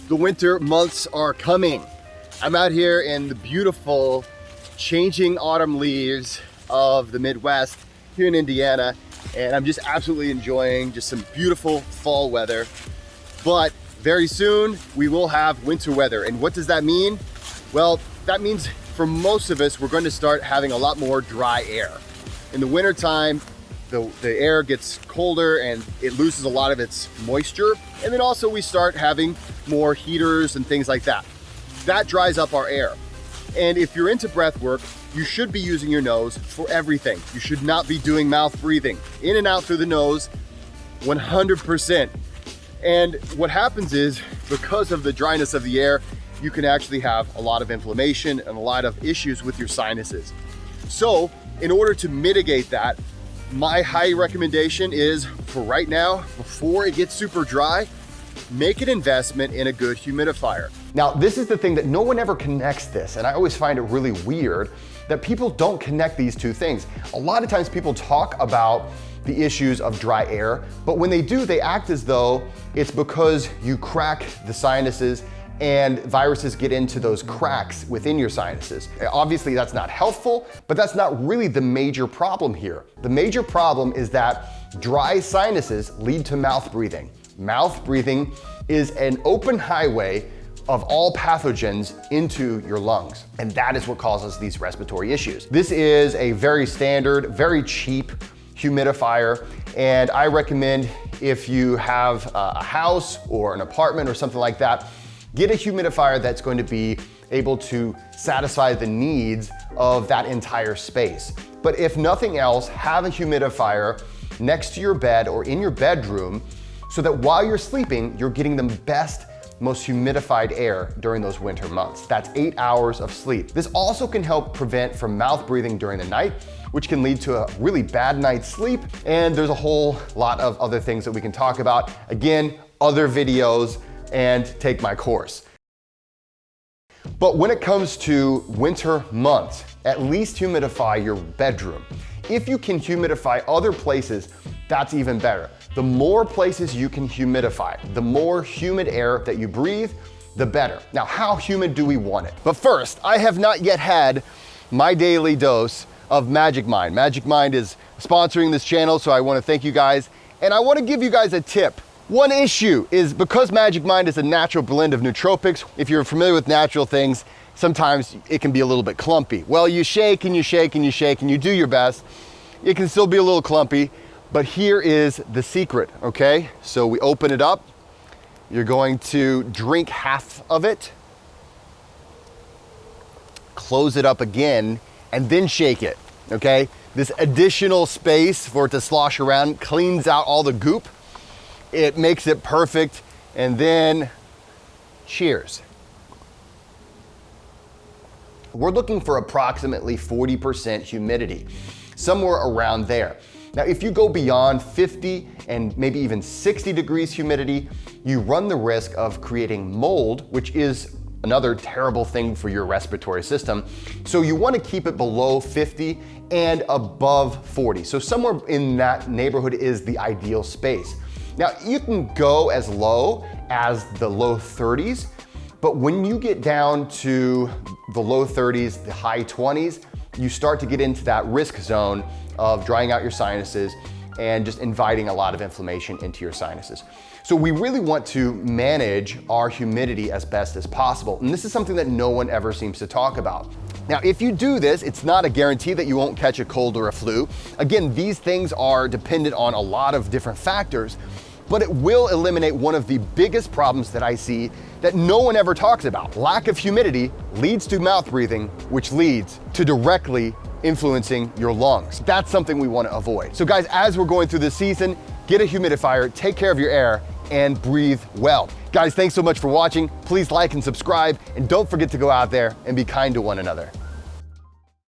The winter months are coming. I'm out here in the beautiful changing autumn leaves of the Midwest here in Indiana, and I'm just absolutely enjoying just some beautiful fall weather. But very soon we will have winter weather. And what does that mean? Well, that means for most of us, we're going to start having a lot more dry air. In the winter time, the air gets colder and it loses a lot of its moisture. And then also we start having more heaters and things like that. That dries up our air. And if you're into breath work, you should be using your nose for everything. You should not be doing mouth breathing. In and out through the nose, 100%. And what happens is, because of the dryness of the air, you can actually have a lot of inflammation and a lot of issues with your sinuses. So in order to mitigate that, my high recommendation is, for right now, before it gets super dry, make an investment in a good humidifier. Now, this is the thing that no one ever connects this, and I always find it really weird that people don't connect these two things. A lot of times people talk about the issues of dry air, but when they do, they act as though it's because you crack the sinuses and viruses get into those cracks within your sinuses. Obviously that's not helpful, but that's not really the major problem here. The major problem is that dry sinuses lead to mouth breathing. Mouth breathing is an open highway of all pathogens into your lungs. And that is what causes these respiratory issues. This is a very standard, very cheap humidifier. And I recommend, if you have a house or an apartment or something like that, get a humidifier that's going to be able to satisfy the needs of that entire space. But if nothing else, have a humidifier next to your bed or in your bedroom so that while you're sleeping, you're getting the best, most humidified air during those winter months. That's 8 hours of sleep. This also can help prevent from mouth breathing during the night, which can lead to a really bad night's sleep. And there's a whole lot of other things that we can talk about. Again, other videos, and take my course. But when it comes to winter months, at least humidify your bedroom. If you can humidify other places, that's even better. The more places you can humidify, the more humid air that you breathe, the better. Now, how humid do we want it? But first, I have not yet had my daily dose of MagicMind. MagicMind is sponsoring this channel, so I want to thank you guys. And I want to give you guys a tip. One issue is, because MagicMind is a natural blend of nootropics, if you're familiar with natural things, sometimes it can be a little bit clumpy. Well, you shake and you shake and you shake and you do your best. It can still be a little clumpy, but here is the secret, okay? So we open it up. You're going to drink half of it, close it up again, and then shake it, okay? This additional space for it to slosh around cleans out all the goop. It makes it perfect. And then cheers. We're looking for approximately 40% humidity, somewhere around there. Now, if you go beyond 50 and maybe even 60 degrees humidity, you run the risk of creating mold, which is another terrible thing for your respiratory system. So you want to keep it below 50 and above 40. So somewhere in that neighborhood is the ideal space. Now, you can go as low as the low 30s, but when you get down to the low 30s, the high 20s, you start to get into that risk zone of drying out your sinuses and just inviting a lot of inflammation into your sinuses. So we really want to manage our humidity as best as possible. And this is something that no one ever seems to talk about. Now, if you do this, it's not a guarantee that you won't catch a cold or a flu. Again, these things are dependent on a lot of different factors, but it will eliminate one of the biggest problems that I see that no one ever talks about. Lack of humidity leads to mouth breathing, which leads to directly influencing your lungs. That's something we want to avoid. So guys, as we're going through this season, get a humidifier, take care of your air, and breathe well. Guys, thanks so much for watching. Please like and subscribe, and don't forget to go out there and be kind to one another.